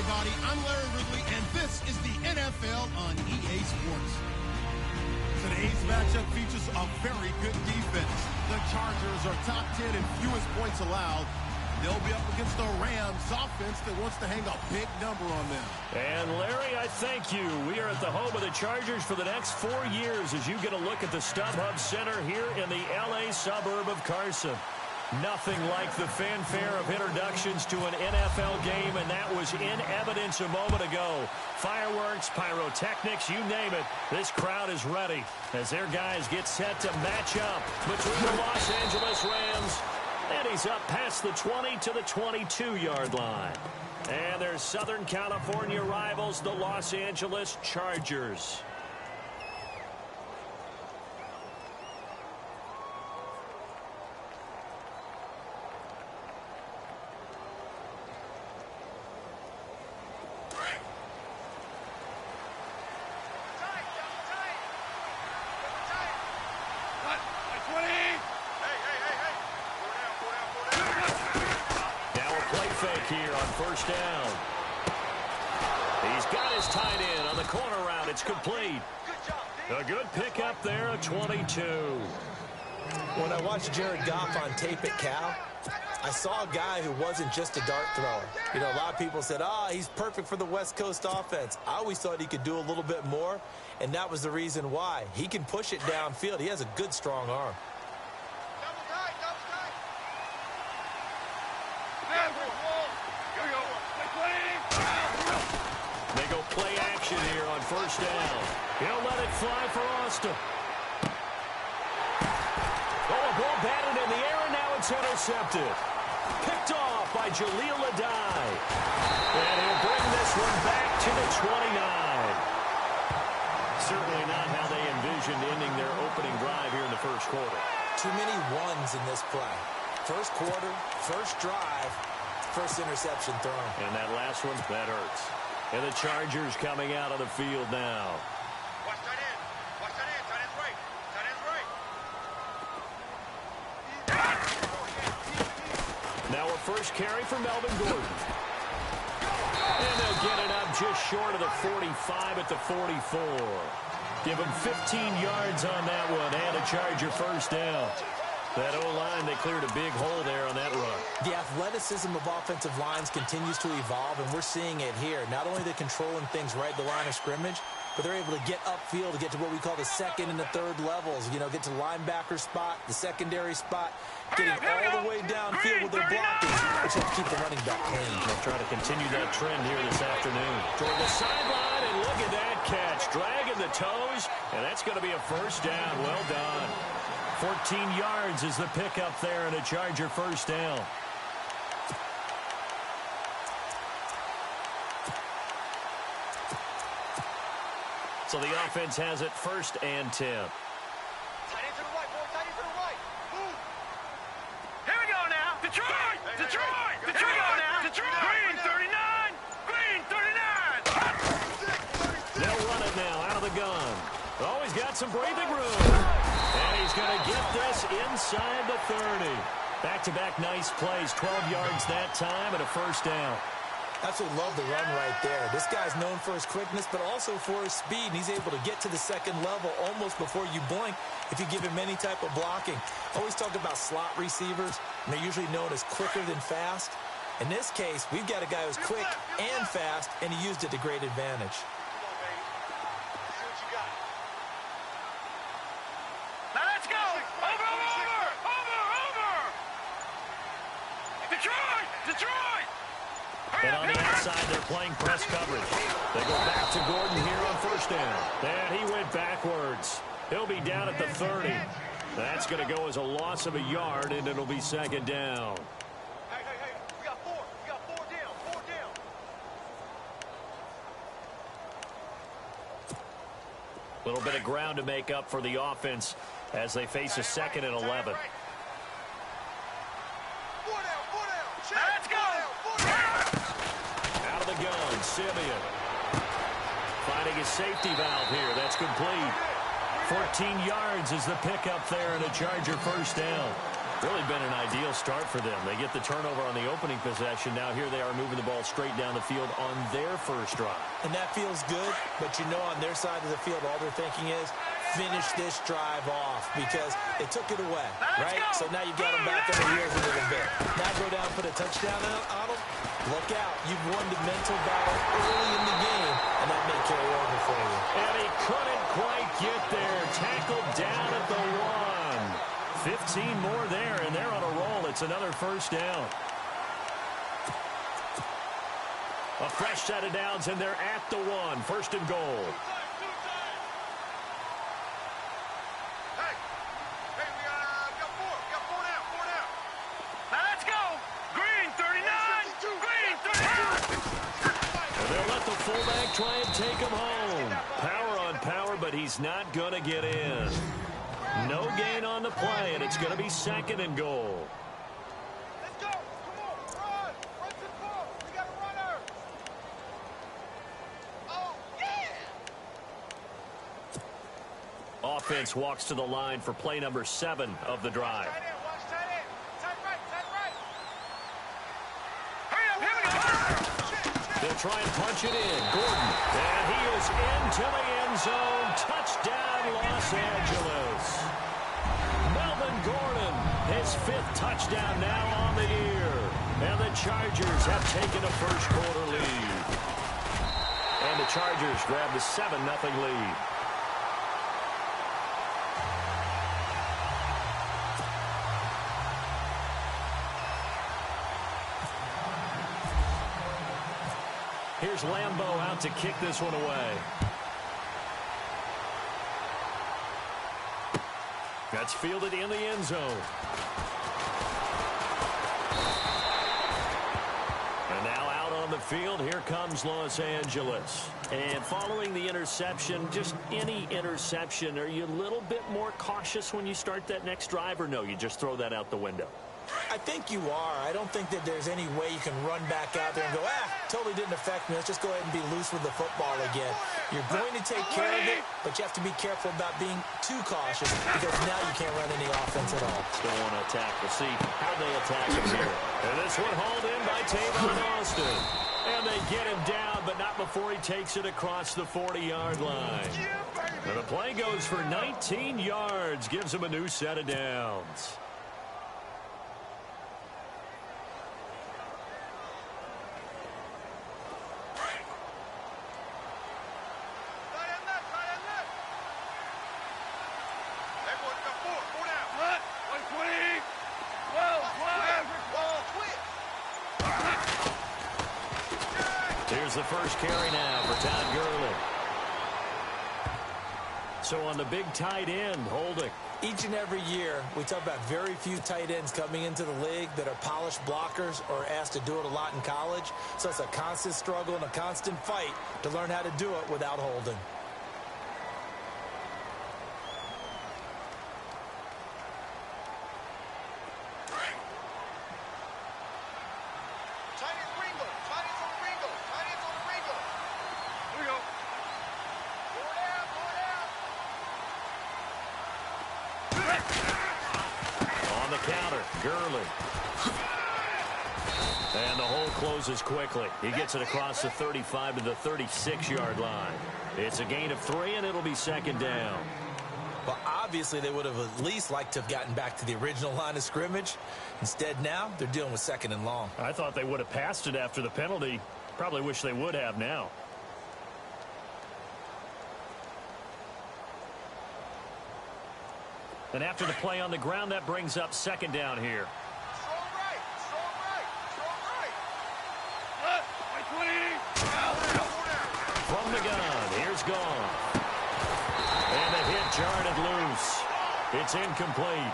everybody. I'm Larry Ridley, and this is the NFL on EA Sports. Today's matchup features a very good defense. The Chargers are top 10 in fewest points allowed. They'll be up against the Rams offense that wants to hang a big number on them. And Larry, I thank you. We are at the home of the Chargers for the next 4 years as you get a look at the StubHub Center here in the L.A. suburb of Carson. Nothing like the fanfare of introductions to an NFL game, and that was in evidence a moment ago. Fireworks, pyrotechnics, you name it. This crowd is ready as their guys get set to match up between the Los Angeles Rams. And he's up past the 20 to the 22-yard line. And their Southern California rivals, the Los Angeles Chargers. Here on first down. He's got his tight end on the corner route. It's complete. A good pickup there, a 22. When I watched Jared Goff on tape at Cal, I saw a guy who wasn't just a dart thrower. You know, a lot of people said, he's perfect for the West Coast offense. I always thought he could do a little bit more, and that was the reason why. He can push it downfield. He has a good, strong arm. Play action here on first down. He'll let it fly for Austin. A ball batted in the air, and now it's intercepted. Picked off by Jaleel Adai. And he'll bring this one back to the 29. Certainly not how they envisioned ending their opening drive here in the first quarter. Too many ones in this play. First quarter, first drive, first interception thrown. And that last one, that hurts. And the Chargers coming out of the field now. Watch tight end. Watch tight end. Tight end's right. Tight end's right. Now a first carry for Melvin Gordon. And they'll get it up just short of the 45 at the 44. Give him 15 yards on that one and a Charger first down. That O-line, they cleared a big hole there on that run. The athleticism of offensive lines continues to evolve, and we're seeing it here. Not only are they controlling things right at the line of scrimmage, but they're able to get upfield to get to what we call the second and the third levels. You know, get to the linebacker spot, the secondary spot, getting all the way downfield with their blocking, which helps keep the running back clean. They'll try to continue that trend here this afternoon. Toward the sideline, and look at that catch. Dragging the toes, and that's going to be a first down. Well done. 14 yards is the pickup there and a Charger first down. So the offense has it first and 10. Tight end to the right, boy. Tight end to the right. Move. Here we go now. Detroit! Detroit! Detroit! Here we go now. Detroit! Green 39! Green 39! They'll run it now out of the gun. Oh, he's got some breathing room. And he's going to get this inside the 30. Back-to-back nice plays, 12 yards that time and a first down. Absolutely love the run right there. This guy's known for his quickness, but also for his speed. And he's able to get to the second level almost before you blink if you give him any type of blocking. I always talk about slot receivers, and they're usually known as quicker than fast. In this case, we've got a guy who's quick and fast, and he used it to great advantage. And on the outside, they're playing press coverage. They go back to Gordon here on first down. And he went backwards. He'll be down at the 30. That's going to go as a loss of a yard, and it'll be second down. Hey, we got four. We got four down. Four down. A little bit of ground to make up for the offense as they face a second and 11. Let's go! Out of the gun, Simeon. Finding a safety valve here. That's complete. 14 yards is the pickup there and a Charger first down. Really been an ideal start for them. They get the turnover on the opening possession. Now here they are moving the ball straight down the field on their first drive. And that feels good, but you know on their side of the field, all they're thinking is finish this drive off because they took it away, right? So now you've got them back on the heels a little bit. Now go down, put a touchdown on them. Look out. You've won the mental battle early in the game, and that may carry over for you. And he couldn't quite get there. Tackled down at the 1. 15 more there, and they're on a roll. It's another first down. A fresh set of downs, and they're at the 1. First and goal. Fullback try and take him home. Power on power, but he's not going to get in. No gain on the play, and it's going to be second and goal. Let's go. Come on. Run. Run to the ball. We got a runner. Oh, yeah. Offense walks to the line for play number 7 of the drive. Tight end. Watch tight end. Tight right. Tight right. Hurry up. Here we go. They'll try and punch it in. Gordon. And he is into the end zone. Touchdown, Los Angeles. Melvin Gordon, his 5th touchdown now on the year. And the Chargers have taken a first-quarter lead. And the Chargers grab the 7-0 lead. Here's Lambeau out to kick this one away. That's fielded in the end zone. And now out on the field, here comes Los Angeles. And following the interception, just any interception, are you a little bit more cautious when you start that next drive, or no, you just throw that out the window? I think you are. I don't think that there's any way you can run back out there and go, totally didn't affect me. Let's just go ahead and be loose with the football again. You're going to take care of it, but you have to be careful about being too cautious because now you can't run any offense at all. Still want to attack. We'll see how they attack him here. And this one hauled in by Tavon Austin. And they get him down, but not before he takes it across the 40-yard line. And the play goes for 19 yards, gives him a new set of downs. Here's the first carry now for Todd Gurley. So on the big tight end, Holding. Each and every year, we talk about very few tight ends coming into the league that are polished blockers or asked to do it a lot in college. So it's a constant struggle and a constant fight to learn how to do it without Holding. On the counter, Gurley. And the hole closes quickly. He gets it across the 35 to the 36-yard line. It's a gain of 3, and it'll be second down. Well, obviously, they would have at least liked to have gotten back to the original line of scrimmage. Instead, now, they're dealing with second and long. I thought they would have passed it after the penalty. Probably wish they would have now. And after the play on the ground, that brings up second down here. Strong right. Strong right. Strong right. From the gun, here's Gone. And the hit jarred it loose. It's incomplete.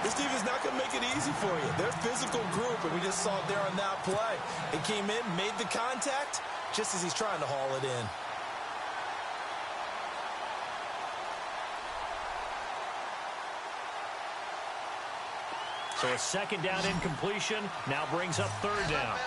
This team is not going to make it easy for you. They're a physical group, and we just saw it there on that play. It came in, made the contact, just as he's trying to haul it in. So a second down incompletion now brings up third down.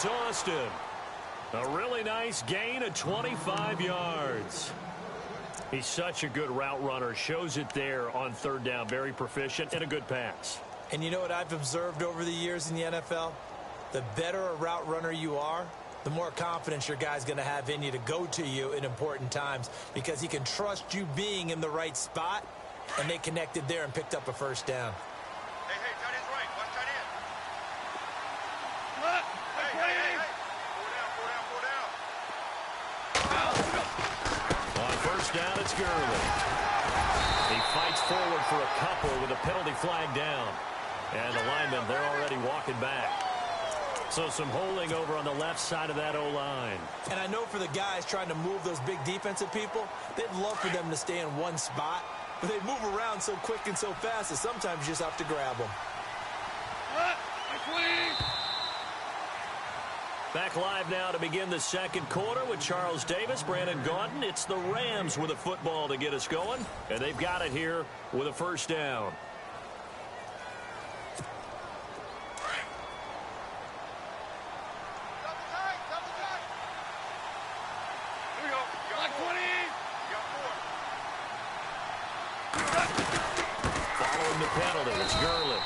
it's Austin. A really nice gain of 25 yards. He's such a good route runner. Shows it there on third down. Very proficient and a good pass. And you know what I've observed over the years in the NFL? The better a route runner you are, the more confidence your guy's going to have in you to go to you in important times because he can trust you being in the right spot, and they connected there and picked up a first down. Hey, tight end's right. Watch tight end. Hey. Four down. On first down, it's Gurley. He fights forward for a couple with a penalty flag down. And the linemen, they're already walking back. So some holding over on the left side of that O-line. And I know for the guys trying to move those big defensive people, they'd love for them to stay in one spot. But they move around so quick and so fast that sometimes you just have to grab them. Back live now to begin the second quarter with Charles Davis, Brandon Gaudin. It's the Rams with a football to get us going. And they've got it here with a first down. Penalty. It's Gurley.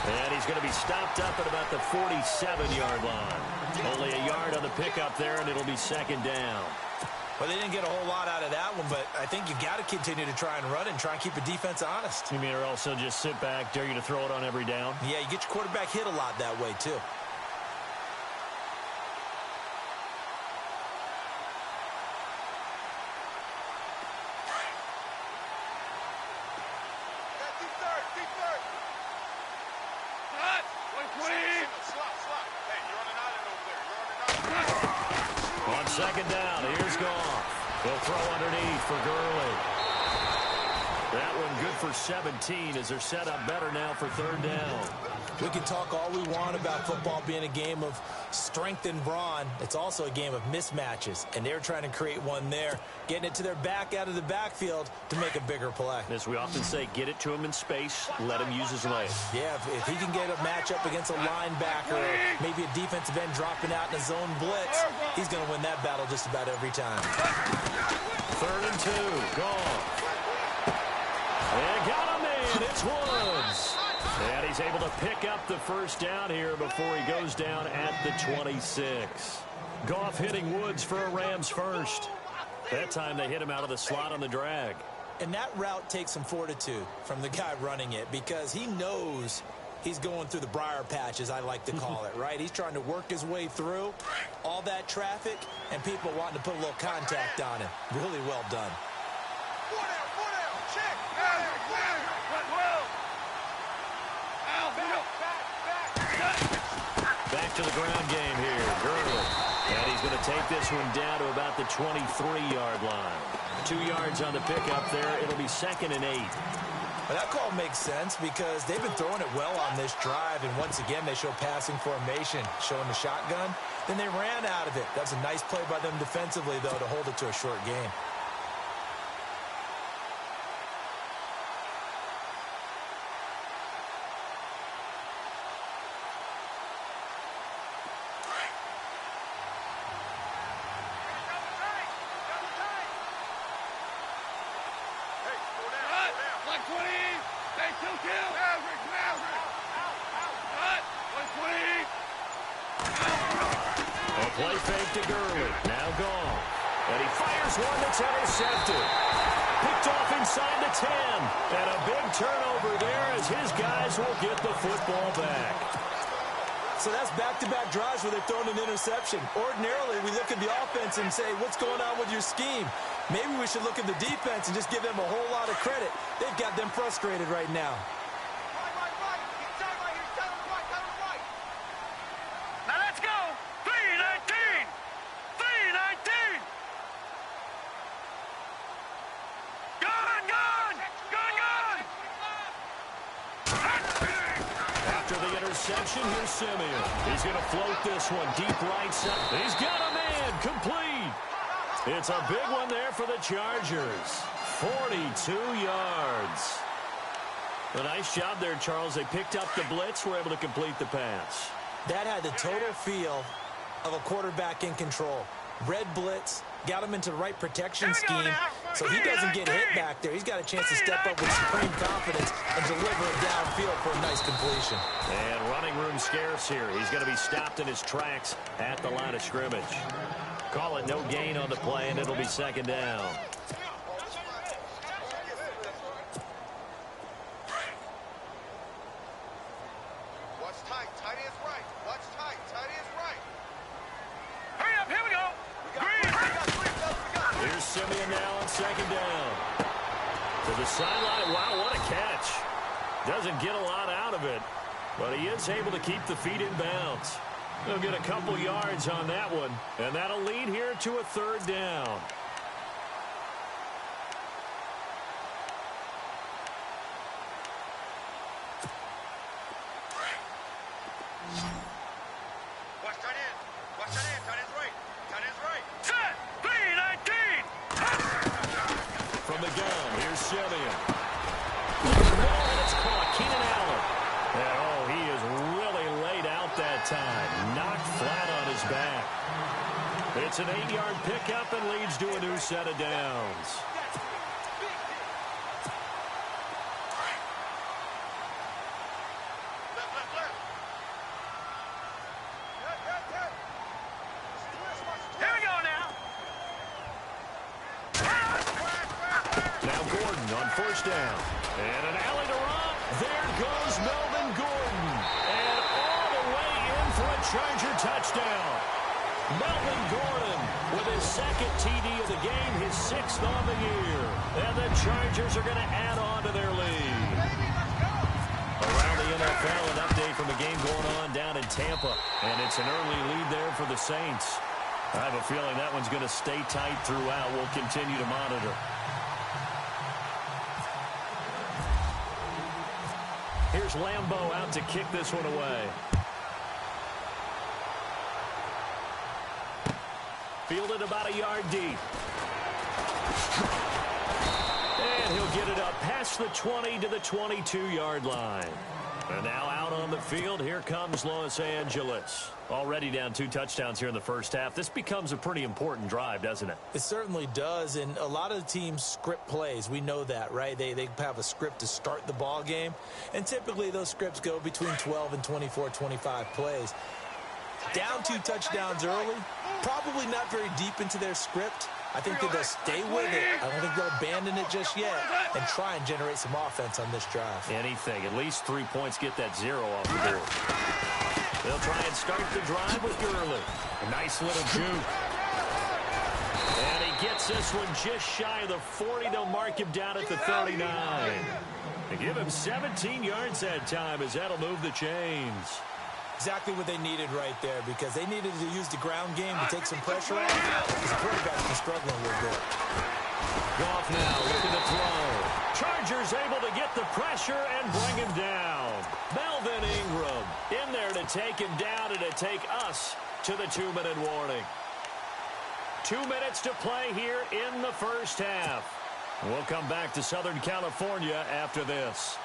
And he's going to be stopped up at about the 47-yard line. Only a yard on the pickup there, and it'll be second down. Well, they didn't get a whole lot out of that one, but I think you got to continue to try and run and try and keep the defense honest. You mean or also just sit back, dare you to throw it on every down? Yeah, you get your quarterback hit a lot that way, too. Second down, here's Goff. They'll throw underneath for Gurley. That one good for 17 as they're set up better now for third down. We can talk all we want about football being a game of strength and brawn. It's also a game of mismatches, and they're trying to create one there, getting it to their back out of the backfield to make a bigger play. As we often say, get it to him in space, let him use his legs. Yeah, if he can get a matchup against a linebacker, or maybe a defensive end dropping out in a zone blitz, he's going to win that battle just about every time. 3rd and 2, Goff. They got him in, it's Woods. And he's able to pick up the first down here before he goes down at the 26. Goff hitting Woods for a Rams first. That time they hit him out of the slot on the drag. And that route takes some fortitude from the guy running it because he knows he's going through the briar patch, as I like to call it, right? He's trying to work his way through all that traffic and people wanting to put a little contact on him. Really well done. Back to the ground game here, Gurley. And he's going to take this one down to about the 23-yard line. 2 yards on the pickup there. It'll be 2nd and 8. Well, that call makes sense because they've been throwing it well on this drive, and once again they show passing formation, showing the shotgun. Then they ran out of it. That's a nice play by them defensively, though, to hold it to a short game. Play fake to Gurley. Now gone. And he fires one that's intercepted. Picked off inside the 10. And a big turnover there as his guys will get the football back. So that's back-to-back drives where they've thrown an interception. Ordinarily, we look at the offense and say, what's going on with your scheme? Maybe we should look at the defense and just give them a whole lot of credit. They've got them frustrated right now. Now let's go. 3-19. 3-19. Gone. After the interception, here's Simeon. He's going to float this one deep right side. He's got a man complete. It's a big one there for the Chargers. 42 yards. A nice job there, Charles. They picked up the blitz, were able to complete the pass. That had the total feel of a quarterback in control. Red blitz, got him into the right protection scheme, so he doesn't get hit back there. He's got a chance to step up with supreme confidence and deliver it downfield for a nice completion. And running room scarce here. He's going to be stopped in his tracks at the line of scrimmage. Call it no gain on the play, and it'll be second down. Simeon now on second down. To the sideline. Wow, what a catch. Doesn't get a lot out of it, but he is able to keep the feet in bounds. He'll get a couple yards on that one, and that'll lead here to a third down. From the gun, here's Simeon. And it's caught. Keenan Allen. And, oh, he is really laid out that time. Knocked flat on his back. It's an 8-yard pickup and leads to a new set of downs. First down. And an alley to run. There goes Melvin Gordon. And all the way in for a Charger touchdown. Melvin Gordon with his second TD of the game, his 6th on the year. And the Chargers are going to add on to their lead. Around the NFL, an update from the game going on down in Tampa. And it's an early lead there for the Saints. I have a feeling that one's going to stay tight throughout. We'll continue to monitor. Here's Lambeau out to kick this one away. Fielded about a yard deep. And he'll get it up past the 20 to the 22-yard line. And now out on the field, here comes Los Angeles. Already down 2 touchdowns here in the first half. This becomes a pretty important drive, doesn't it? It certainly does, and a lot of the teams script plays. We know that, right? They have a script to start the ball game, and typically those scripts go between 12 and 24, 25 plays. Down 2 touchdowns early, probably not very deep into their script. I think that they'll stay with it. I don't think they'll abandon it just yet and try and generate some offense on this drive. Anything. At least 3 points, get that 0 off the board. They'll try and start the drive with Gurley. A nice little juke. And he gets this one just shy of the 40. They'll mark him down at the 39. They give him 17 yards that time as that'll move the chains. Exactly what they needed right there, because they needed to use the ground game to take some pressure off, because the quarterback's been struggling a little bit. Goff now looking to throw. Chargers able to get the pressure and bring him down. Melvin Ingram in there to take him down and to take us to the 2-minute warning. 2 minutes to play here in the first half. We'll come back to Southern California after this.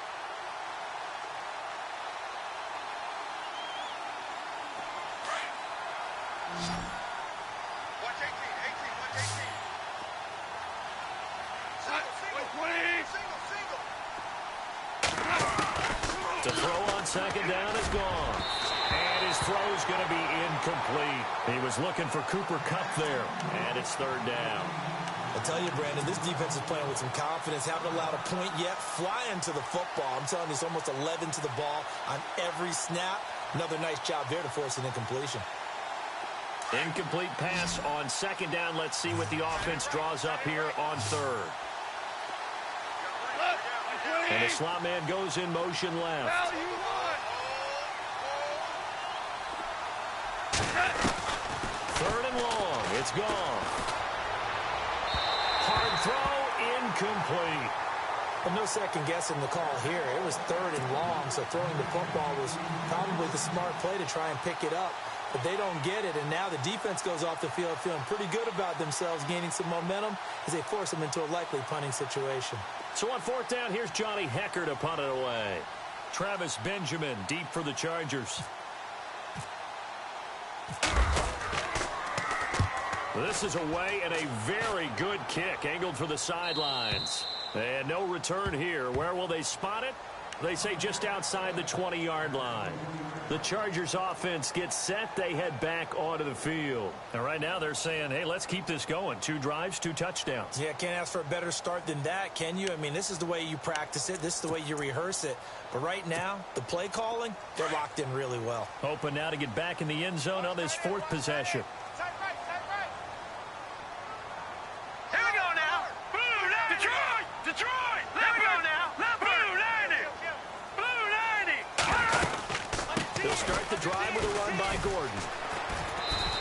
To throw on second down is gone. And his throw is going to be incomplete. He was looking for Cooper Kupp there. And it's third down. I tell you, Brandon, this defense is playing with some confidence. Haven't allowed a point yet. Flying to the football. I'm telling you, it's almost 11 to the ball on every snap. Another nice job there to force an incompletion. Incomplete pass on second down. Let's see what the offense draws up here on third. And the slot man goes in motion left. Third and long. It's gone. Hard throw, incomplete. But no second guessing the call here. It was third and long, so throwing the football was probably the smart play to try and pick it up. But they don't get it, and now the defense goes off the field feeling pretty good about themselves, gaining some momentum as they force them into a likely punting situation. So on fourth down, here's Johnny Hekker to punt it away. Travis Benjamin deep for the Chargers. This is away and a very good kick angled for the sidelines. And no return here. Where will they spot it? They say just outside the 20-yard line. The Chargers offense gets set. They head back onto the field. And right now they're saying, hey, let's keep this going. 2 drives, 2 touchdowns. Yeah, can't ask for a better start than that, can you? I mean, this is the way you practice it. This is the way you rehearse it. But right now, the play calling, they're locked in really well. Hoping now to get back in the end zone on this 4th possession. Start the drive with a run by Gordon.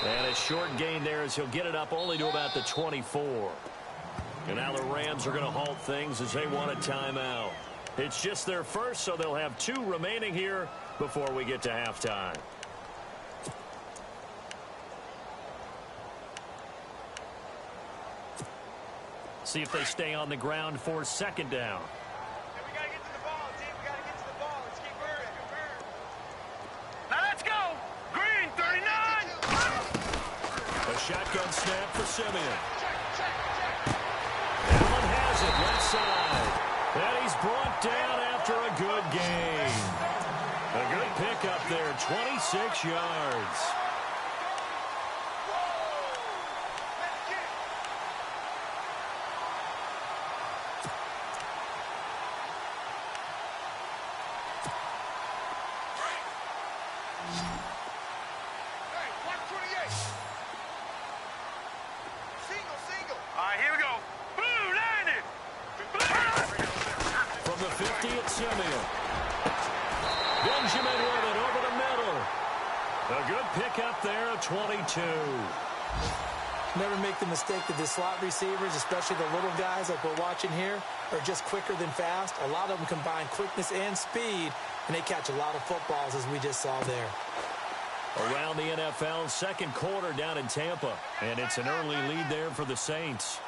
And a short gain there as he'll get it up only to about the 24. And now the Rams are going to halt things as they want a timeout. It's just their first, so they'll have 2 remaining here before we get to halftime. See if they stay on the ground for 2nd down. Shotgun snap for Simeon. Allen has it left side. And he's brought down after a good gain. A good pickup there, 26 yards. A good pickup there at 22. Never make the mistake that the slot receivers, especially the little guys like we're watching here, are just quicker than fast. A lot of them combine quickness and speed, and they catch a lot of footballs, as we just saw there. Around the NFL, 2nd quarter down in Tampa, and it's an early lead there for the Saints.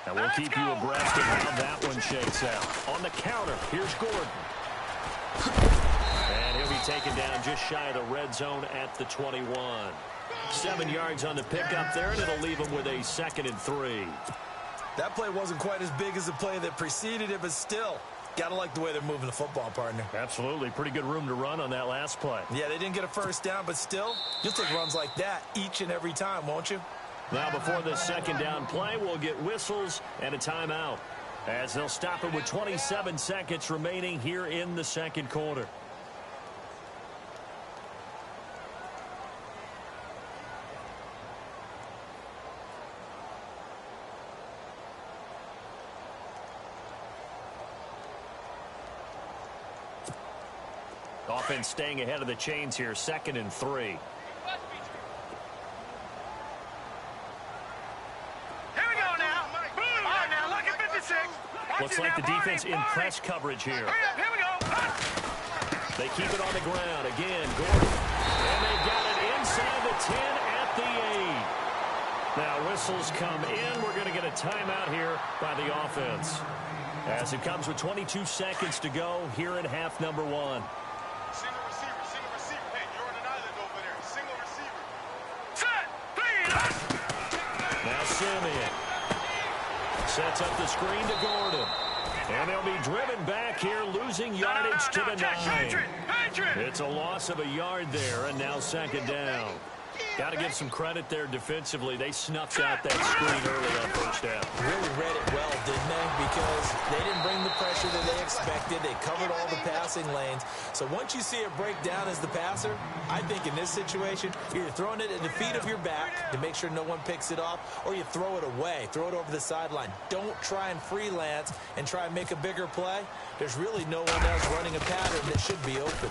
And we'll keep you abreast of how that one shakes out. On the counter, here's Gordon. And he'll be taken down just shy of the red zone at the 21. 7 yards on the pickup there, and it'll leave him with a 2nd and 3. That play wasn't quite as big as the play that preceded it, but still, got to like the way they're moving the football, partner. Absolutely. Pretty good room to run on that last play. Yeah, they didn't get a first down, but still, you'll take runs like that each and every time, won't you? Now, before this 2nd down play, we'll get whistles and a timeout, as they'll stop it with 27 seconds remaining here in the 2nd quarter. Offense staying ahead of the chains here, 2nd and 3. Here we go now. All right, now look at 56. Looks like the defense in press coverage here. Here we go. They keep it on the ground. Again, Gordon. And they've got it inside the 10 at the 8. Now whistles come in. We're going to get a timeout here by the offense, as it comes with 22 seconds to go here in half number 1. Single receiver. Hey, you're on an island over there. Single receiver. Set. 3. Now Simeon sets up the screen to Gordon. And they'll be driven back here, losing yardage to the 9. It's a loss of a yard there, and now 2nd down. Got to give some credit there defensively. They snuffed out that screen early on 1st down. Really read it well, didn't they? Because they didn't bring the pressure that they expected. They covered all the passing lanes. So once you see it break down as the passer, I think in this situation, you're throwing it at the feet of your back to make sure no one picks it off, or you throw it away, throw it over the sideline. Don't try and freelance and try and make a bigger play. There's really no one else running a pattern that should be open.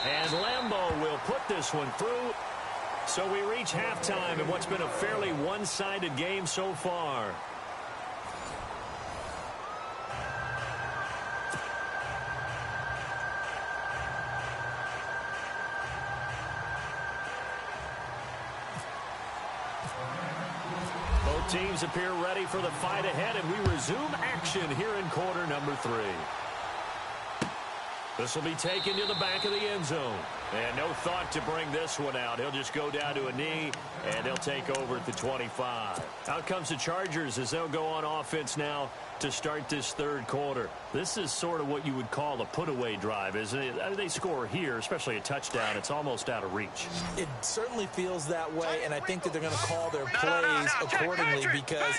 And Lambeau will put this one through. So we reach halftime in what's been a fairly one-sided game so far. Both teams appear ready for the fight ahead, and we resume action here in quarter number 3. This will be taken to the back of the end zone. And no thought to bring this one out. He'll just go down to a knee, and they'll take over at the 25. Out comes the Chargers as they'll go on offense now to start this third quarter. This is sort of what you would call a put-away drive, isn't it? I mean, they score here, especially a touchdown. It's almost out of reach. It certainly feels that way, and I think that they're going to call their plays accordingly because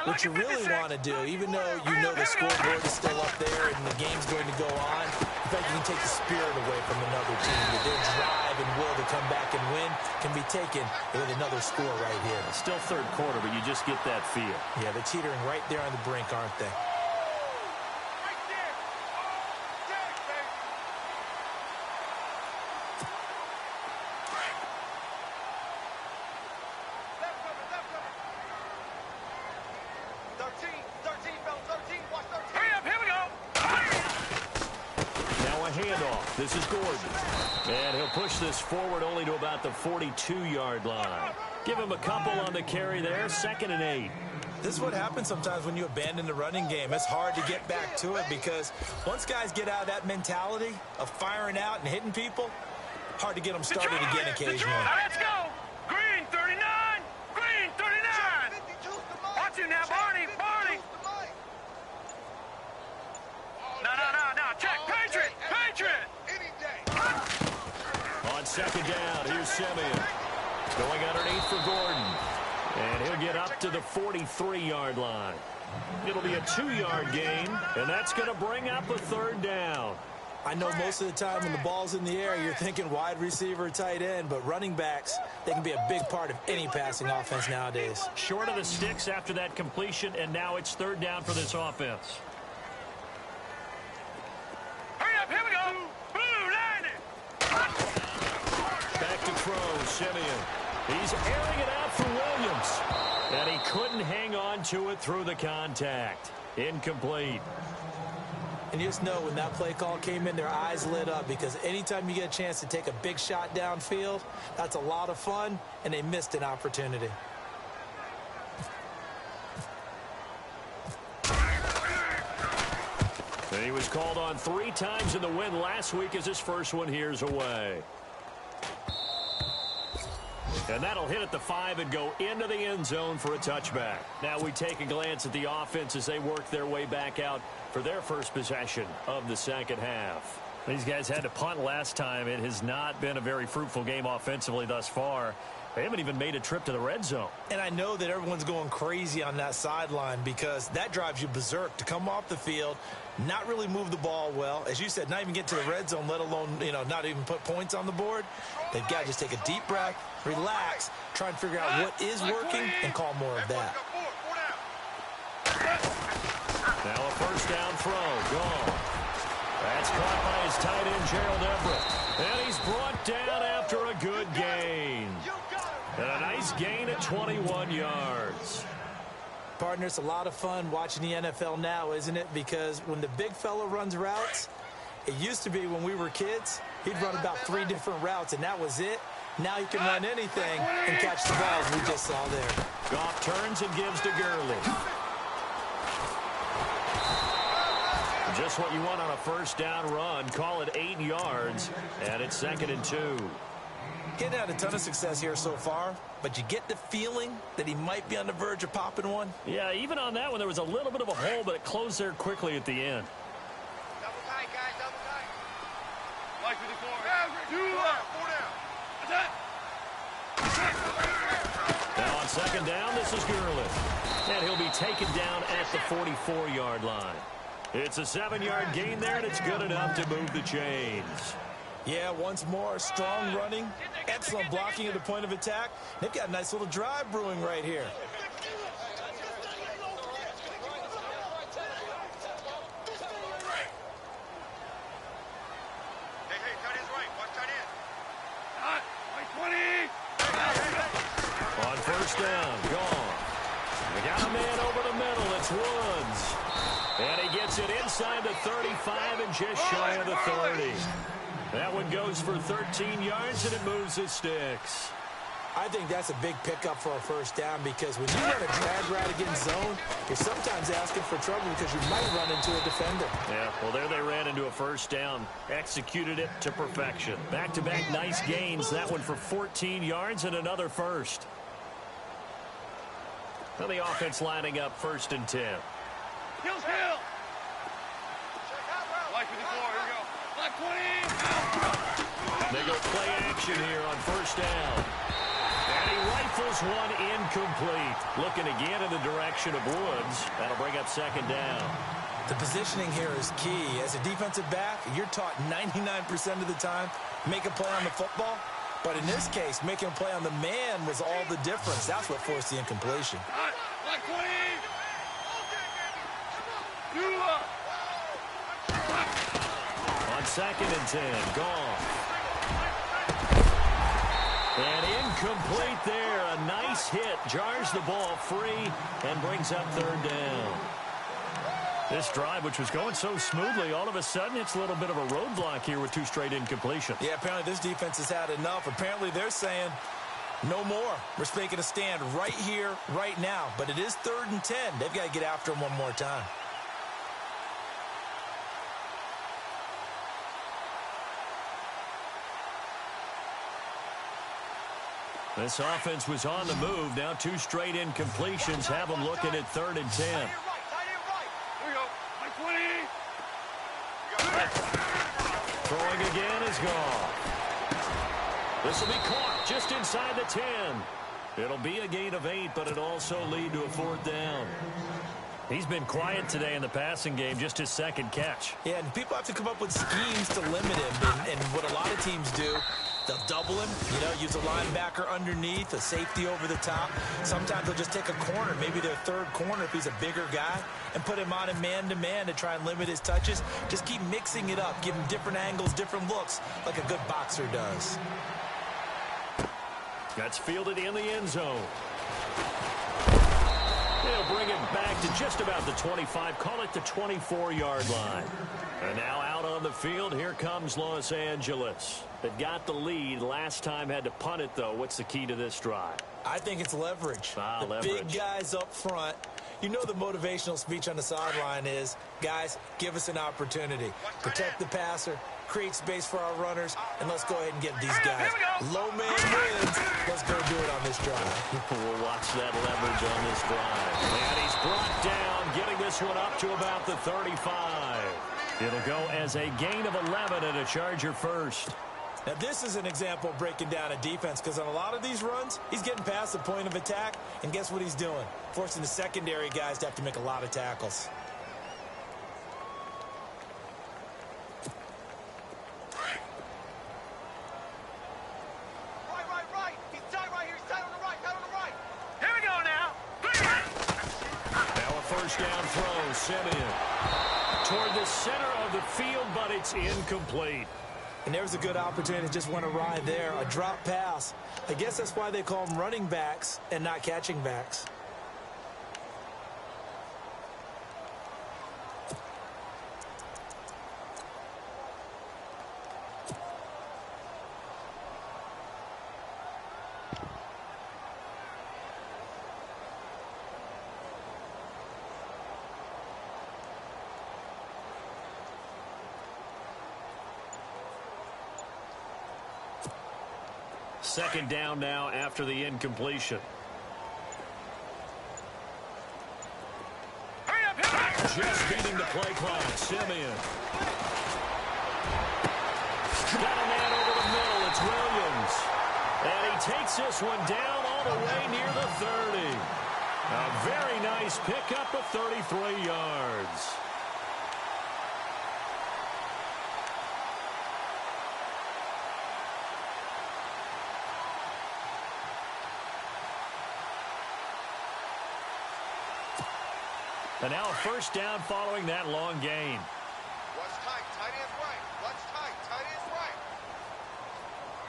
what you really want to do, even though you know the scoreboard is still up there and the game's going to go on, in fact, you can take the spirit away from another team. That their drive and will to come back and win can be taken with another score right here. It's still third quarter, but you just get that feel. Yeah, they're teetering right there on the brink, aren't they? This is Gordon. And he'll push this forward only to about the 42-yard line. Give him a couple on the carry there. 2nd and 8. This is what happens sometimes when you abandon the running game. It's hard to get back to it because once guys get out of that mentality of firing out and hitting people, hard to get them started again occasionally. Let's go. Green 39. Green 39. Watch him now, Barney. Barney. No. Check. Patriot. On 2nd down, here's Simeon. Going underneath for Gordon. And he'll get up to the 43-yard line. It'll be a 2-yard gain, and that's going to bring up a 3rd down. I know most of the time when the ball's in the air, you're thinking wide receiver, tight end, but running backs, they can be a big part of any passing offense nowadays. Short of the sticks after that completion, and now it's 3rd down for this offense. Here we go. Blue line it. Back to throw, Simeon. He's airing it out for Williams. And he couldn't hang on to it through the contact. Incomplete. And you just know when that play call came in, their eyes lit up because anytime you get a chance to take a big shot downfield, that's a lot of fun, and they missed an opportunity. And he was called on 3 times in the win last week as his first one here's away. And that'll hit at the 5 and go into the end zone for a touchback. Now we take a glance at the offense as they work their way back out for their first possession of the second half. These guys had to punt last time. It has not been a very fruitful game offensively thus far. They haven't even made a trip to the red zone. And I know that everyone's going crazy on that sideline because that drives you berserk to come off the field, not really move the ball well. As you said, not even get to the red zone, let alone, not even put points on the board. They've got to just take a deep breath, relax, try and figure out what is working and call more of that. Now a first down throw, gone. That's caught by his tight end, Gerald Everett. And he's brought down after a good gain. And a nice gain at 21 yards. Partner, it's a lot of fun watching the NFL now, isn't it? Because when the big fella runs routes, it used to be when we were kids, he'd run about 3 different routes, and that was it. Now he can run anything and catch the balls we just saw there. Goff turns and gives to Gurley. Just what you want on a first down run. Call it 8 yards, and it's 2nd and 2. Getting had a ton of success here so far, but you get the feeling that he might be on the verge of popping one. Yeah, even on that one, there was a little bit of a hole, but it closed there quickly at the end. Double tight, guys, double tight. Like before. Now on 2nd down, this is Gurley. And he'll be taken down at the 44-yard line. It's a 7-yard gain there, and it's good enough to move the chains. Yeah, once more, strong running, excellent blocking at the point of attack. They've got a nice little drive brewing right here. Hey, tight end's right. Watch tight end. Right, 20. On first down, gone. We got a man over the middle. It's Woods. And he gets it inside the 35 and just shy of the 30. That one goes for 13 yards, and it moves the sticks. I think that's a big pickup for a first down because when you run a drag route against zone, you're sometimes asking for trouble because you might run into a defender. Yeah, well, there they ran into a first down. Executed it to perfection. Back-to-back nice gains. That one for 14 yards and another first. Now the offense lining up 1st and 10. Hills, Hill. Like 54, here we go. Like 20. They go play action here on 1st down. And he rifles one incomplete. Looking again in the direction of Woods. That'll bring up 2nd down. The positioning here is key. As a defensive back, you're taught 99% of the time, make a play on the football. But in this case, making a play on the man was all the difference. That's what forced the incompletion. Like 20. On 2nd and 10, gone. And incomplete there. A nice hit. Jars the ball free and brings up 3rd down. This drive, which was going so smoothly, all of a sudden it's a little bit of a roadblock here with 2 straight incompletions. Yeah, apparently this defense has had enough. Apparently they're saying no more. We're making a stand right here, right now. But it is 3rd and 10. They've got to get after him one more time. This offense was on the move. Now 2 straight incompletions have them looking at 3rd and 10. Throwing again is gone. This will be caught just inside the 10. It'll be a gain of 8, but it also lead to a 4th down. He's been quiet today in the passing game, just his 2nd catch. Yeah, and people have to come up with schemes to limit him. And what a lot of teams do, they'll double him, use a linebacker underneath, a safety over the top. Sometimes they'll just take a corner, maybe their 3rd corner if he's a bigger guy, and put him on a man-to-man to try and limit his touches. Just keep mixing it up, give him different angles, different looks, like a good boxer does. That's fielded in the end zone. They'll bring it back to just about the 25, call it the 24-yard line. And now out on the field, here comes Los Angeles. They've got the lead. Last time had to punt it, though. What's the key to this drive? I think it's leverage. The leverage. Big guys up front. The motivational speech on the sideline is, guys, give us an opportunity. Protect the passer, create space for our runners, and let's go ahead and get these guys. Low man wins. Let's go do it on this drive. We'll watch that leverage on this drive. And he's brought down, getting this one up to about the 35. It'll go as a gain of 11 and a Charger first. Now, this is an example of breaking down a defense because on a lot of these runs, he's getting past the point of attack, and guess what he's doing? Forcing the secondary guys to have to make a lot of tackles. Right. He's tight right here. He's tight on the right. Here we go now. Now a 1st down throw. Simeon toward the center of the field, but it's incomplete. And there's a good opportunity to just want to ride there. A drop pass. I guess that's why they call them running backs and not catching backs. Second down now after the incompletion. Just beating the play clock. Simeon. Got a man over the middle. It's Williams. And he takes this one down all the way near the 30. A very nice pickup of 33 yards. And now a 1st down following that long gain. Watch tight. Tight end's right. Watch tight. Tight end's right.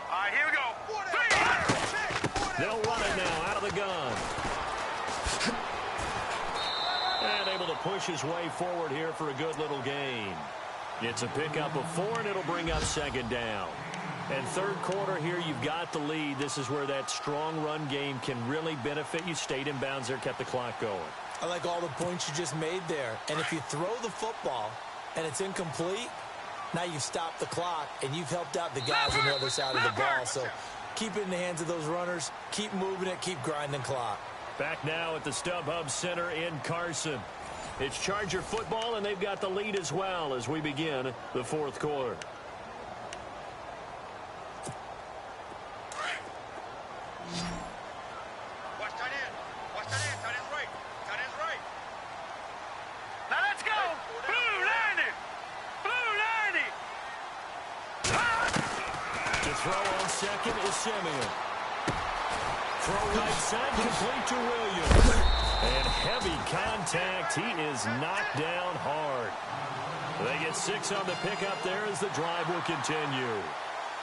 All right, here we go. They'll run it now out of the gun. And able to push his way forward here for a good little gain. It's a pickup of 4, and it'll bring up 2nd down. And third quarter here, you've got the lead. This is where that strong run game can really benefit you. Stayed in bounds there, kept the clock going. I like all the points you just made there. And if you throw the football and it's incomplete, now you've stopped the clock and you've helped out the guys on the other side of the ball. So keep it in the hands of those runners. Keep moving it. Keep grinding clock. Back now at the StubHub Center in Carson. It's Charger football, and they've got the lead as well as we begin the fourth quarter. Watch tight end. Watch tight end. Tight end's right. Tight end's right. Now let's go. Blue 90. Blue 90. To throw on second is Simeon. Throw right side, complete to Williams. And heavy contact. He is knocked down hard. They get 6 on the pickup there as the drive will continue.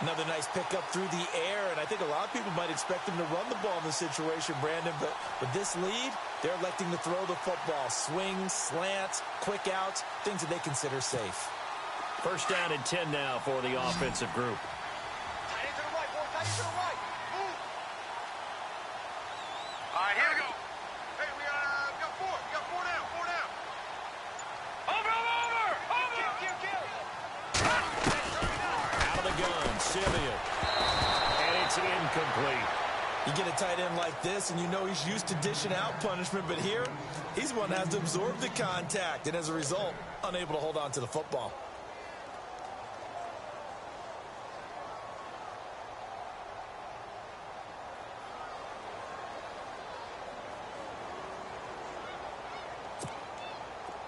Another nice pickup through the air, and I think a lot of people might expect him to run the ball in this situation, Brandon, but with this lead, they're electing to throw the football. Swings, slants, quick outs, things that they consider safe. First down and 10 now for the offensive group. Tight end to the right, boy. Tight end to the right. Move. All right, here we go. Hey, we got 4. We got 4 down. 4 down. Over. Out of the gun, Simeon. And it's incomplete. You get a tight end like this, and you know he's used to dishing out punishment, but here, he's one that has to absorb the contact, and as a result, unable to hold on to the football.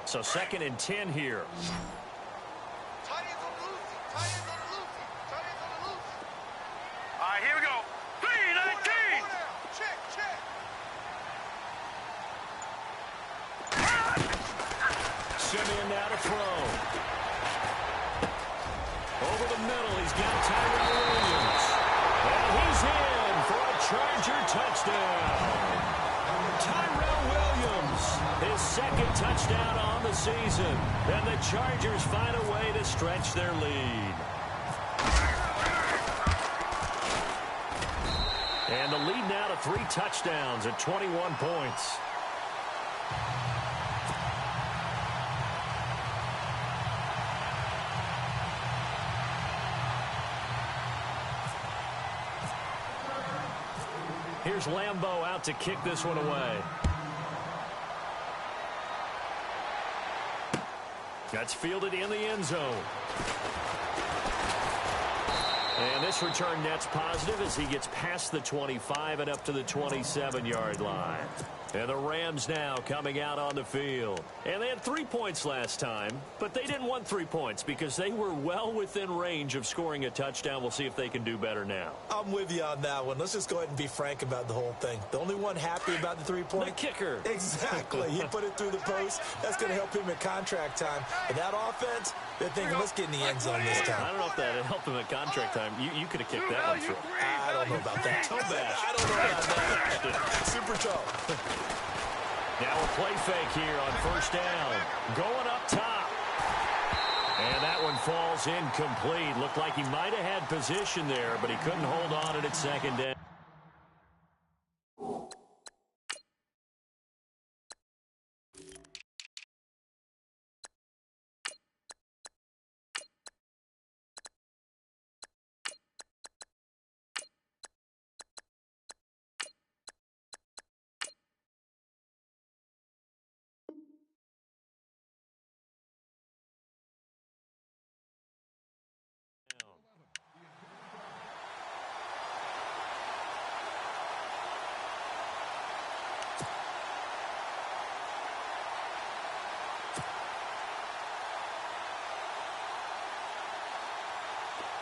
So second and 10 here. Tight ends on the loose. Tight ends on the loose. Tight ends on the loose. All right, here we go. 3-19. Check. Simeon now to throw. Over the middle, he's got Tyrell Williams. And he's in for a Charger touchdown. Tyrell Williams, his second touchdown on the season. And the Chargers find a way to stretch their lead. And the lead now to 3 touchdowns at 21 points. Here's Lambeau out to kick this one away. That's fielded in the end zone. And this return net's positive as he gets past the 25 and up to the 27-yard line. And the Rams now coming out on the field. And they had 3 points last time, but they didn't want 3 points because they were well within range of scoring a touchdown. We'll see if they can do better now. I'm with you on that one. Let's just go ahead and be frank about the whole thing. The only one happy about the 3-point? The kicker. Exactly. He put it through the post. That's going to help him at contract time. And that offense, they're thinking, let's get in the end zone this time. I don't know if that helped him at contract time. You could have kicked that one through. I don't know about that. Toe bash. I don't know about that. Super toe. Now a play fake here on first down. Going up top. And that one falls incomplete. Looked like he might have had position there, but he couldn't hold on at second down.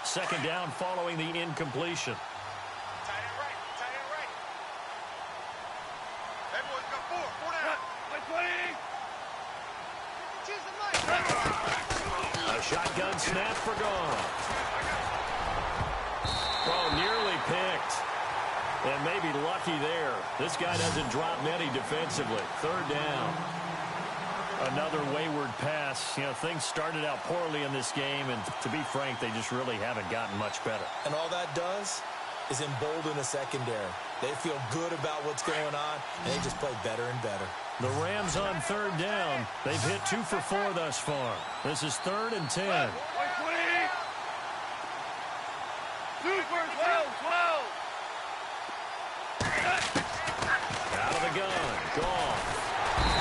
Second down following the incompletion. Tight end right. Tight end right. Hey, boys, got 4. 4 down. Play 20. A shotgun snap for Goff. Oh, nearly picked. And maybe lucky there. This guy doesn't drop many defensively. Third down. Another wayward pass. You know, things started out poorly in this game, and to be frank, they just really haven't gotten much better. And all that does is embolden the secondary. They feel good about what's going on, and they just play better and better. The Rams on third down. They've hit 2 for 4 thus far. This is 3rd and 10. Out of the gun. Gone.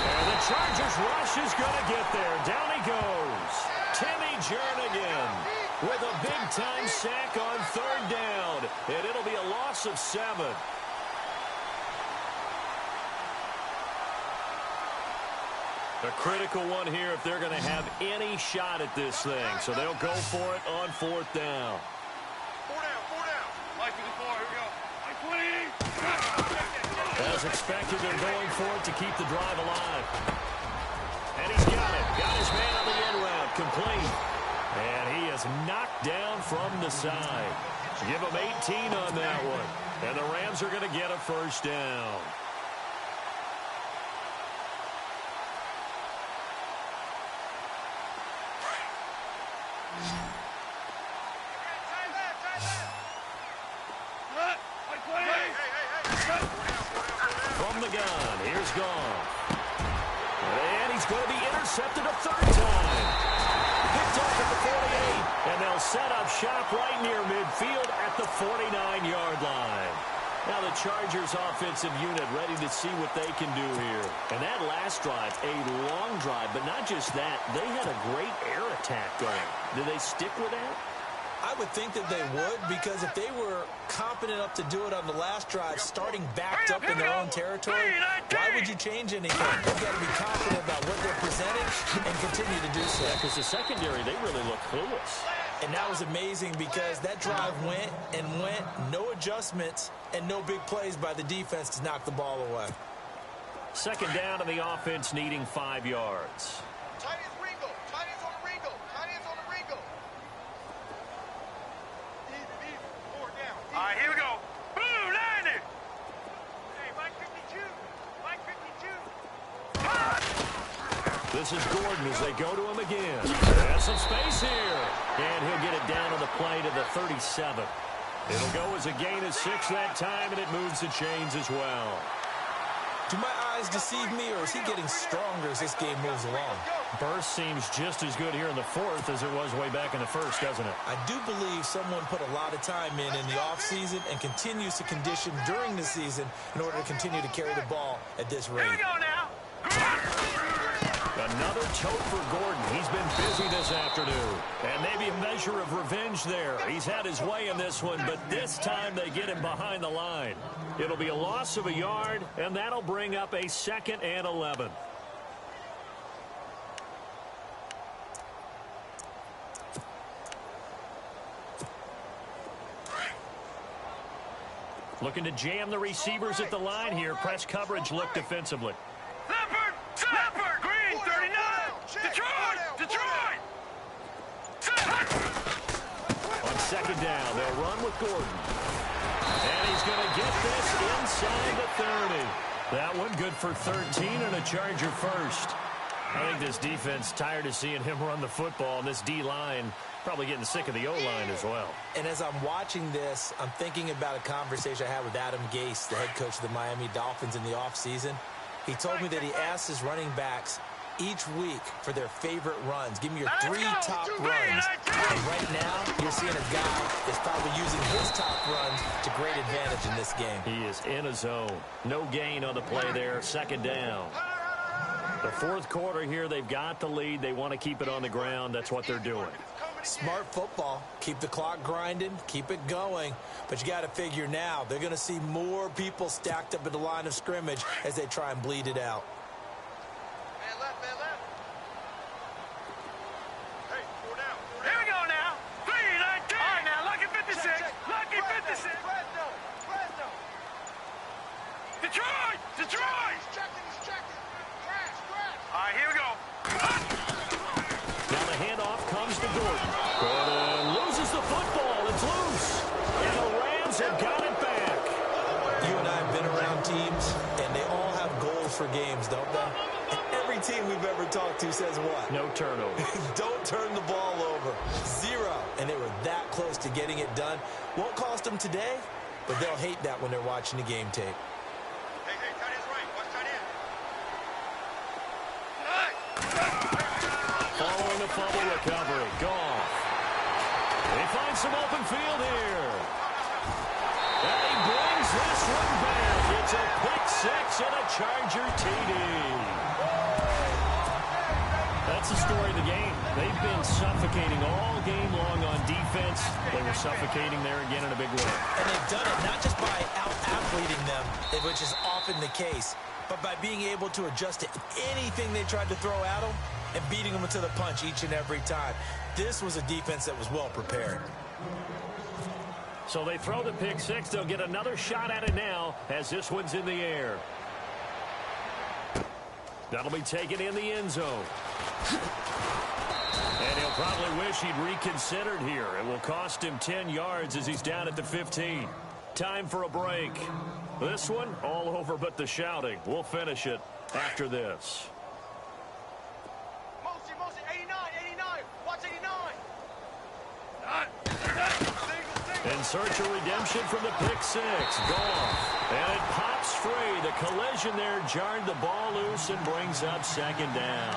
And the Chargers rush is going to get there. Down he goes. Timmy Jernigan with a big-time sack on 3rd down. And it'll be a loss of 7. A critical one here if they're going to have any shot at this thing. So they'll go for it on 4th down. 4 down. Mike 54, here we go. Mike 20. As expected, they're going for it to keep the drive alive. And he's got it. Got his man on the end route. Complete. And he is knocked down from the side. Give him 18 on that one. And the Rams are going to get a 1st down. From the gun, here's Goff. And he's going to be intercepted a 3rd time. Picked off at the 48, and they'll set up shop right near midfield at the 49-yard line. Now the Chargers offensive unit ready to see what they can do here. And that last drive, a long drive, but not just that, they had a great air attack going. Do they stick with that? I would think that they would, because if they were competent enough to do it on the last drive, starting backed up in their own territory, why would you change anything? They've got to be confident about what they're presenting and continue to do so. Because the secondary, they really look clueless. And that was amazing because that drive went and went, no adjustments, and no big plays by the defense to knock the ball away. 2nd down and the offense needing 5 yards. Tight ends Ringo. Tight ends on the Ringo. Tight ends on the Ringo. Easy. 4 down. All right, here we go. Boom, 90. Hey, Mike 52. Mike 52. This is Gordon as they go to him again. Has some space here. And he'll get it down on the play to the 37. It'll go as a gain of 6 that time, and it moves the chains as well. Do my eyes deceive me, or is he getting stronger as this game moves along? Burst seems just as good here in the 4th as it was way back in the 1st, doesn't it? I do believe someone put a lot of time in the offseason and continues to condition during the season in order to continue to carry the ball at this rate. Here we go now. Another tote for Gordon. He's been busy this afternoon. And maybe a measure of revenge there. He's had his way in this one, but this time they get him behind the line. It'll be a loss of a yard, and that'll bring up a 2nd and 11. Looking to jam the receivers at the line here. Press coverage look defensively. Leopard, Green, 39. Detroit. On 2nd down, they'll run with Gordon. And he's going to get this inside the 30. That one good for 13 and a Charger 1st. I think this defense tired of seeing him run the football, and this D-line probably getting sick of the O-line as well. And as I'm watching this, I'm thinking about a conversation I had with Adam Gase, the head coach of the Miami Dolphins in the offseason. He told me that he asked his running backs each week for their favorite runs. Give me your 3 top runs. And right now, you're seeing a guy that's probably using his top runs to great advantage in this game. He is in a zone. No gain on the play there. 2nd down. The 4th quarter here, they've got the lead. They want to keep it on the ground. That's what they're doing. Smart football. Keep the clock grinding. Keep it going. But you got to figure now, they're going to see more people stacked up at the line of scrimmage as they try and bleed it out. Man left. Hey, 4 down. Here we go now. 3-19. All right, now, Lucky 56. Lucky 56. Fresno. Detroit. He's checking. Crash. All right, here we go. Now the handoff comes to Gordon. Gordon loses the football. It's loose. And the Rams have got it back. You and I have been around teams, and they all have goals for games, don't they? And every Every team we've ever talked to says what? No turnover. Don't turn the ball over. 0. And they were that close to getting it done. Won't cost them today, but they'll hate that when they're watching the game tape. Hey, tight end's right. Watch tight end. Following the fumble recovery. Goff. They find some open field here. And he brings this one back. It's a pick 6 and a Charger TD. That's the story of the game. They've been suffocating all game long on defense. They were suffocating there again in a big way. And they've done it not just by out-athleting them, which is often the case, but by being able to adjust to anything they tried to throw at them and beating them to the punch each and every time. This was a defense that was well prepared. So they throw the pick 6. They'll get another shot at it now as this one's in the air. That'll be taken in the end zone. And he'll probably wish he'd reconsidered here. It will cost him 10 yards as he's down at the 15. Time for a break. This one, all over but the shouting. We'll finish it after this. Mosi, 89. Watch 89. In search of redemption from the pick 6. Goff. And it pops free. The collision there jarred the ball loose and brings up second down.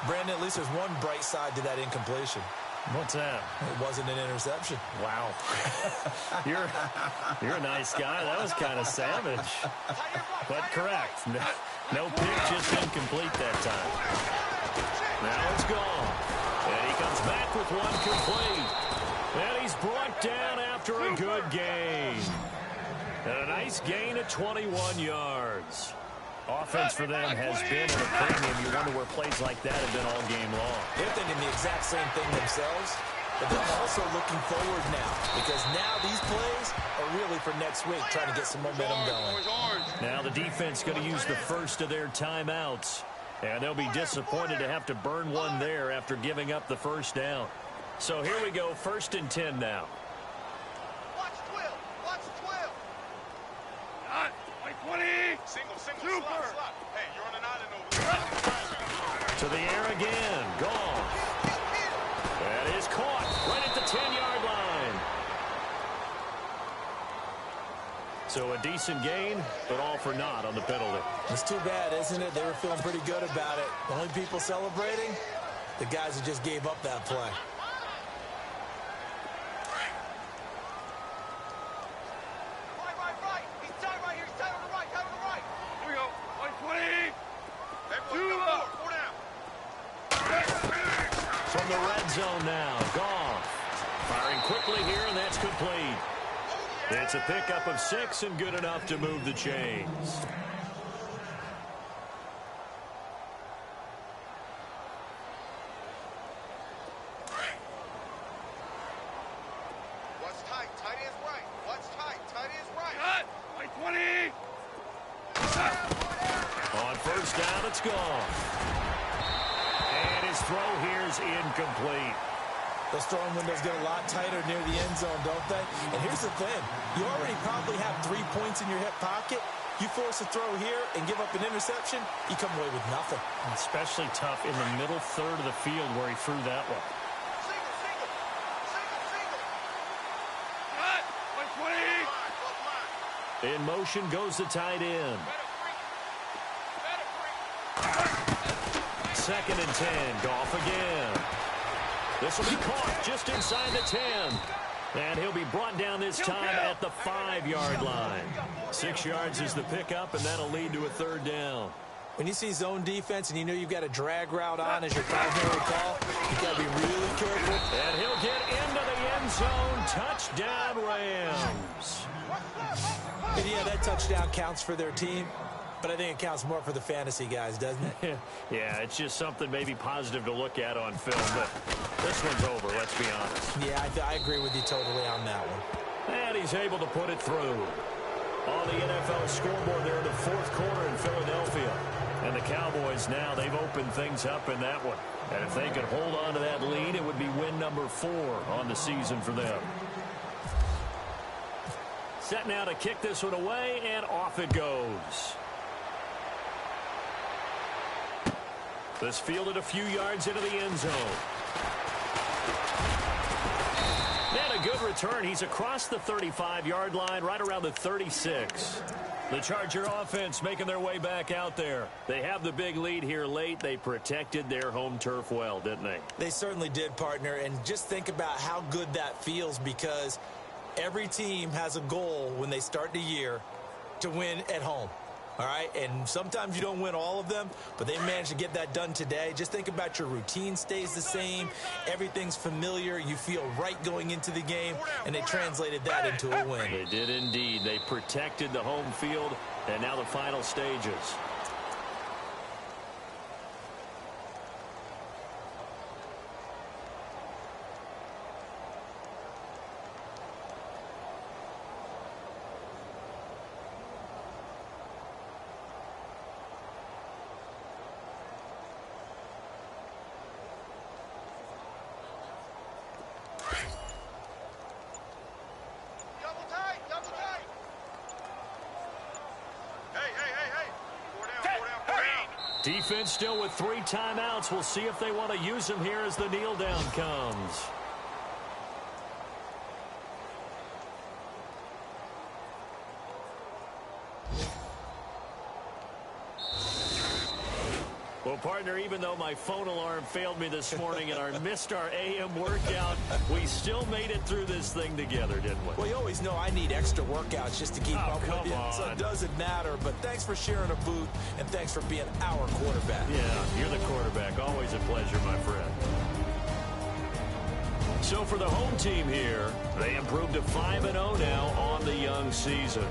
Brandon, at least there's one bright side to that incompletion. What's that? It wasn't an interception. Wow. You're a nice guy. That was kind of savage. But correct. No pick, just incomplete that time. Now it's gone. And he comes back with one complete. And he's brought down after a good gain. And a nice gain of 21 yards. Offense for them has been at a premium. You wonder where plays like that have been all game long. They're thinking the exact same thing themselves, but they're also looking forward now because now these plays are really for next week, trying to get some momentum going. Now the defense going to use the first of their timeouts, and they'll be disappointed to have to burn one there after giving up the first down. So here we go, 1st and 10 now. Watch 12. Watch 12. Not like 20. Single, super. Slot. Hey, you're on an island over there. To the air again. Gone. That is caught right at the 10-yard line. So a decent gain, but all for naught on the penalty. It's too bad, isn't it? They were feeling pretty good about it. The only people celebrating, the guys who just gave up that play. Right. He's tight right here. He's tight on the right. Here we go. 120. Four down. From the red zone now. Goff. Firing quickly here, and that's complete. It's a pickup of 6 and good enough to move the chains. What's tight? Tight is right. What's tight? Tight is right. Cut. 20. On first down, it's Goff. And his throw here is incomplete. Those throwing windows get a lot tighter near the end zone, don't they? And here's the thing. You already probably have 3 points in your hip pocket. You force a throw here and give up an interception, you come away with nothing. Especially tough in the middle third of the field where he threw that one. Single. Cut. 120. In motion goes the tight end. Second and 10. Goff again. This will be caught just inside the 10. And he'll be brought down this time at the 5-yard line. 6 yards is the pickup, and that'll lead to a third down. When you see zone defense and you know you've got a drag route on as your primary call, you've got to be really careful. And he'll get into the end zone. Touchdown, Rams. And yeah, that touchdown counts for their team, but I think it counts more for the fantasy guys, doesn't it? Yeah, it's just something maybe positive to look at on film, but this one's over, let's be honest. Yeah, I agree with you totally on that one. And he's able to put it through. On the NFL scoreboard there in the 4th quarter in Philadelphia. And the Cowboys now, they've opened things up in that one. And if they could hold on to that lead, it would be win number 4 on the season for them. Set now to kick this one away, and off it goes. This fielded a few yards into the end zone. And a good return. He's across the 35-yard line, right around the 36. The Charger offense making their way back out there. They have the big lead here late. They protected their home turf well, didn't they? They certainly did, partner. And just think about how good that feels, because every team has a goal when they start the year to win at home. All right, and sometimes you don't win all of them, but they managed to get that done today. Just think about your routine stays the same. Everything's familiar. You feel right going into the game, and they translated that into a win. They did indeed. They protected the home field, and now the final stages. Defense still with 3 timeouts. We'll see if they want to use them here as the kneel down comes. Well, partner, even though my phone alarm failed me this morning and I missed our AM workout, we still made it through this thing together, didn't we? Well, you always know I need extra workouts just to keep up with you, so it doesn't matter. But thanks for sharing a boot, and thanks for being our quarterback. Yeah, you're the quarterback. Always a pleasure, my friend. So for the home team here, they improved to 5-0 now on the young season.